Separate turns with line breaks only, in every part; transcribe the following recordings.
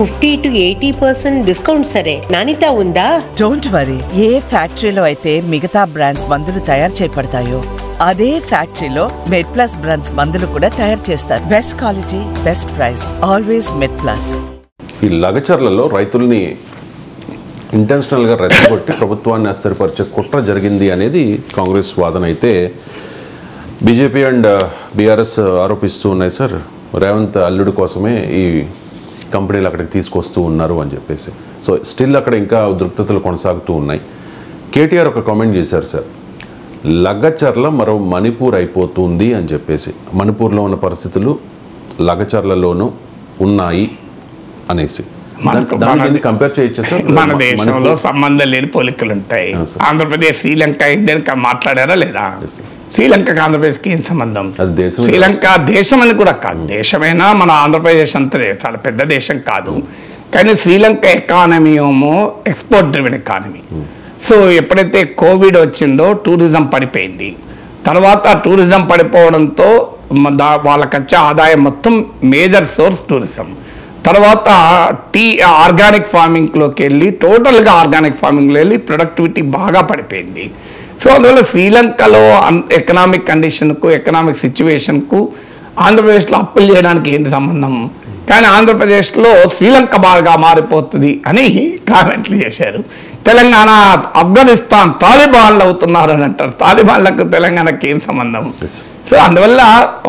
50 to 80% discount సరే, నాణ్యత ఉందా?
Don't worry. ఏ ఫ్యాక్టరీలో అయితే మిగతా బ్రాండ్స్ మందులు తయారు చేయబడతాయో అదే ఫ్యాక్టరీలో మెడ్ప్లస్ బ్రాండ్స్ మందులు కూడా తయారు చేస్తారు. Best quality, best price, always MedPlus.
ఈ లగచర్లలో రైతుల్ని ఇంటెన్షనల్గా రెచ్చగొట్టి ప్రభుత్వాన్ని అస్థిరపరిచే కుట్ర జరిగింది అనేది కాంగ్రెస్ వాదన అయితే బీజేపీ అండ్ బీఆర్ఎస్ ఆరోపిస్తూ ఉన్నాయి. సార్, రేవంత్ అల్లుడి కోసమే ఈ కంపెనీలు అక్కడికి తీసుకొస్తూ ఉన్నారు అని చెప్పేసి. సో స్టిల్ అక్కడ ఇంకా ఉద్రిక్తతలు కొనసాగుతూ ఉన్నాయి. కేటీఆర్ ఒక కామెంట్ చేశారు సార్, లగచర్ల మరో మణిపూర్ అయిపోతుంది అని చెప్పేసి. మణిపూర్లో ఉన్న పరిస్థితులు లగచర్లలోనూ ఉన్నాయి అనేసి కంపేర్ చేయొచ్చు సార్.
మన దేశంలో సంబంధం లేని పోలికలు ఉంటాయి. ఆంధ్రప్రదేశ్ శ్రీలంక ఇండియా మాట్లాడారా లేదా? శ్రీలంకకి ఆంధ్రప్రదేశ్కి ఏం సంబంధం? శ్రీలంక దేశం అని కూడా కాదు, దేశమైనా మన ఆంధ్రప్రదేశ్ అంతదే, చాలా పెద్ద దేశం కాదు. కానీ శ్రీలంక ఎకానమీ ఏమో ఎక్స్పోర్ట్ డ్రివెన్ ఎకానమీ. సో ఎప్పుడైతే కోవిడ్ వచ్చిందో టూరిజం పడిపోయింది. తర్వాత టూరిజం పడిపోవడంతో వాళ్ళకి వచ్చే ఆదాయం మొత్తం మేజర్ సోర్స్ టూరిజం. తర్వాత ఆర్గానిక్ ఫార్మింగ్లోకి వెళ్ళి టోటల్గా ఆర్గానిక్ ఫార్మింగ్లో వెళ్ళి ప్రొడక్టివిటీ బాగా పడిపోయింది. సో అందువల్ల శ్రీలంకలో ఎకనామిక్ కండిషన్కు, ఎకనామిక్ సిచ్యువేషన్కు ఆంధ్రప్రదేశ్లో అప్పులు చేయడానికి ఏంటి సంబంధం? కానీ ఆంధ్రప్రదేశ్లో శ్రీలంక బాగా మారిపోతుంది అని కామెంట్లు చేశారు. తెలంగాణ ఆఫ్ఘనిస్తాన్ తాలిబాన్లు అవుతున్నారు అని అంటారు. తాలిబాన్లకు తెలంగాణకి ఏం సంబంధం? సో అందువల్ల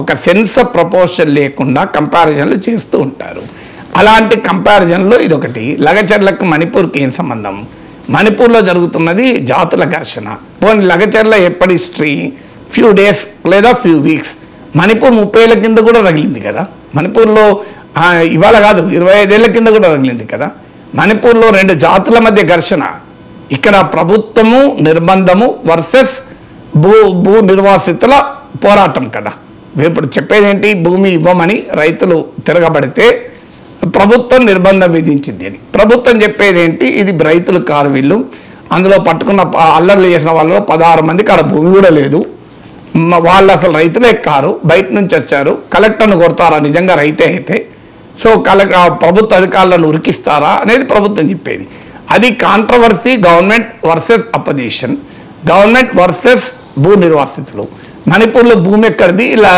ఒక సెన్స్ ఆఫ్ ప్రపోర్షన్ లేకుండా కంపారిజన్లు చేస్తూ ఉంటారు. అలాంటి కంపారిజన్లో ఇదొకటి. లగచర్లకు మణిపూర్కి ఏం సంబంధం? మణిపూర్లో జరుగుతున్నది జాతుల ఘర్షణ. పోనీ లగచర్ల ఎప్పటి హిస్టరీ? ఫ్యూ డేస్ లేదా ఫ్యూ వీక్స్. మణిపూర్ 30 ఏళ్ల కింద కూడా రగిలింది కదా. మణిపూర్లో ఇవాళ కాదు, 25 ఏళ్ల కింద కూడా రగిలింది కదా. మణిపూర్లో 2 జాతుల మధ్య ఘర్షణ. ఇక్కడ ప్రభుత్వము నిర్బంధము వర్సెస్ భూ నిర్వాసితుల పోరాటం కదా. ఇప్పుడు చెప్పేది ఏంటి? భూమి ఇవ్వమని రైతులు తిరగబడితే ప్రభుత్వం నిర్బంధం విధించింది అని. ప్రభుత్వం చెప్పేది ఏంటి? ఇది రైతులు కారు వీళ్ళు, అందులో పట్టుకున్న అల్లర్లు చేసిన వాళ్ళలో 16 మందికి ఆడ భూమి కూడా లేదు, వాళ్ళు అసలు రైతులే కారు, బయట నుంచి వచ్చారు, కలెక్టర్ను కొడతారా నిజంగా రైతే అయితే? సో ప్రభుత్వ అధికారులను ఉరికిస్తారా అనేది ప్రభుత్వం చెప్పేది. అది controversy. Government versus opposition, government versus భూ నిర్వాసితులు. మణిపూర్లో భూమి ఎక్కడిది? ఇలా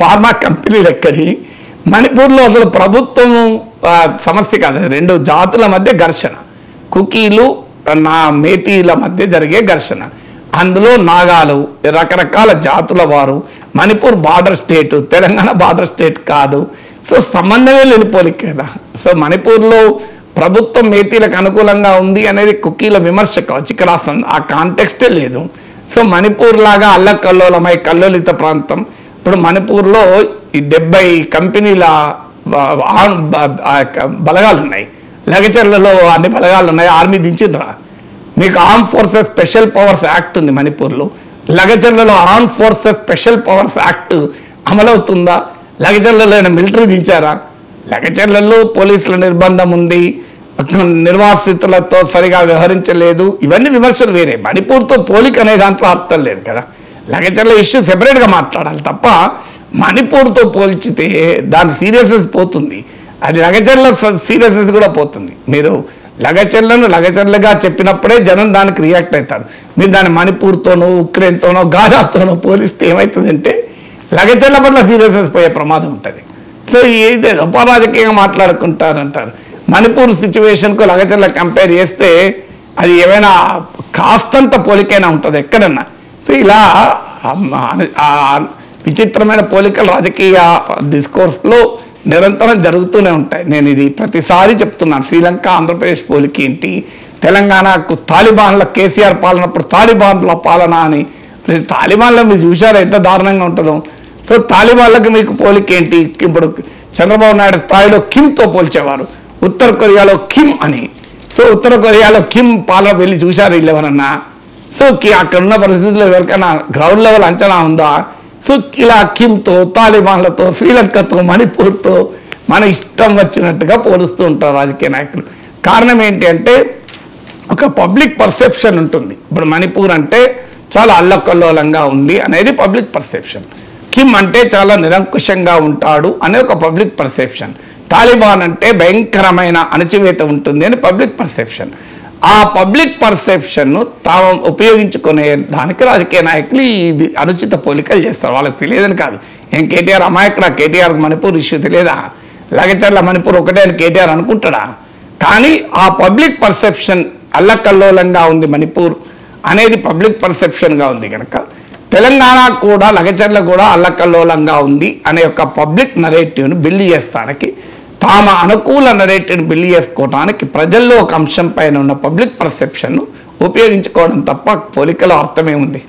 ఫార్మా కంపెనీలు ఎక్కడి? మణిపూర్లో అసలు ప్రభుత్వం సమస్య కాదు, 2 జాతుల మధ్య ఘర్షణ. కుకీలు మేటీల మధ్య జరిగే ఘర్షణ. అందులో నాగాలు, రకరకాల జాతుల వారు. Manipur border state, Telangana border state కాదు. సో సంబంధమే లేని పోలిక కదా. సో మణిపూర్లో ప్రభుత్వం మేటీలకు అనుకూలంగా ఉంది అనేది కుకీల విమర్శ కావచ్చు. ఇక్కడ ఆ కాంటెక్స్టే లేదు. సో మణిపూర్ లాగా అల్లకల్లోలమై కల్లోలిత ప్రాంతం. ఇప్పుడు మణిపూర్లో 70 కంపెనీల బలగాలు ఉన్నాయి. లగచర్లలో అన్ని బలగాలు ఉన్నాయి. ఆర్మీ దించిండ్రా? మీకు armed forces special powers act ఉంది మణిపూర్లో. లగచర్లలో armed forces special powers act అమలవుతుందా? లగచర్లలో మిలిటరీ దించారా? లగచర్లలో పోలీసుల నిర్బంధం ఉంది, నిర్వాసితులతో సరిగా వ్యవహరించలేదు. ఇవన్నీ విమర్శలు వేరే. మణిపూర్తో పోలిక అనే దాంట్లో అర్థం లేదు కదా. లగచర్ల ఇష్యూ సెపరేట్గా మాట్లాడాలి తప్ప మణిపూర్తో పోల్చితే దాని సీరియస్నెస్ పోతుంది. అది లగచర్ల సీరియస్నెస్ కూడా పోతుంది. మీరు లగచర్లను లగచర్లుగా చెప్పినప్పుడే జనం దానికి రియాక్ట్ అవుతారు. మీరు దాన్ని మణిపూర్తోనో ఉక్రెయిన్తోనో గాజాతోనో పోలిస్తే ఏమవుతుందంటే లగచర్ల పట్ల సీరియస్నెస్ పోయే ప్రమాదం ఉంటుంది. సో ఏదో ఉపరాజకీయంగా మాట్లాడుకుంటారంటారు. మణిపూర్ సిచ్యువేషన్కు లగచర్ల కంపేర్ చేస్తే అది ఏమైనా కాస్తంత పోలికైనా ఉంటుంది ఎక్కడన్నా. సో ఇలా విచిత్రమైన పోలికలు రాజకీయ డిస్కోర్స్లో నిరంతరం జరుగుతూనే ఉంటాయి. నేను ఇది ప్రతిసారి చెప్తున్నాను. శ్రీలంక ఆంధ్రప్రదేశ్ పోలిక ఏంటి? తెలంగాణకు తాలిబాన్ల కేసీఆర్ పాలనప్పుడు తాలిబాన్ల పాలన అని. తాలిబాన్లో మీరు చూశారు ఎంత దారుణంగా ఉంటుందో. సో తాలిబాన్లకు మీకు పోలిక ఏంటి? ఇప్పుడు చంద్రబాబు నాయుడు స్థాయిలో కిమ్తో పోల్చేవారు, ఉత్తర కొరియాలో కిమ్ అని. సో ఉత్తర కొరియాలో కిమ్ పాలన వెళ్ళి చూశారు వీళ్ళు ఎవరన్నా? సో అక్కడ ఉన్న పరిస్థితుల్లో ఎవరికైనా గ్రౌండ్ లెవెల్ అంచనా ఉందా? సో ఇలా కిమ్తో, తాలిబాన్లతో, శ్రీలంకతో, మణిపూర్తో మన ఇష్టం వచ్చినట్టుగా పోలుస్తూ ఉంటారు రాజకీయ నాయకులు. కారణం ఏంటి అంటే ఒక పబ్లిక్ పర్సెప్షన్ ఉంటుంది. ఇప్పుడు మణిపూర్ అంటే చాలా అల్లకల్లోలంగా ఉంది అనేది పబ్లిక్ పర్సెప్షన్. కిమ్ అంటే చాలా నిరంకుశంగా ఉంటాడు అనే ఒక పబ్లిక్ పర్సెప్షన్. తాలిబాన్ అంటే భయంకరమైన అణచివేత ఉంటుంది అని పబ్లిక్ పర్సెప్షన్. ఆ పబ్లిక్ పర్సెప్షన్ను తాము ఉపయోగించుకునే దానికి రాజకీయ నాయకులు ఈ అనుచిత పోలికలు చేస్తారు. వాళ్ళకి తెలియదని కాదు. ఏం కేటీఆర్ అమాయకుడా? కేటీఆర్ మణిపూర్ ఇష్యూ తెలియదా? లగచర్ల మణిపూర్ ఒకటే అని కేటీఆర్ అనుకుంటాడా? కానీ ఆ పబ్లిక్ పర్సెప్షన్ అల్లకల్లోలంగా ఉంది మణిపూర్ అనేది పబ్లిక్ పర్సెప్షన్గా ఉంది కనుక తెలంగాణ కూడా లగచర్ల కూడా అల్లకల్లోలంగా ఉంది అనే ఒక పబ్లిక్ నరేటివ్ను బిల్డ్ చేస్తానికి, తామ అనుకూల నరేటివ్ను బిల్డ్ చేసుకోవడానికి ప్రజల్లో ఒక అంశం పైన ఉన్న పబ్లిక్ పర్సెప్షన్ను ఉపయోగించుకోవడం తప్ప పోలికలో అర్థమేముంది?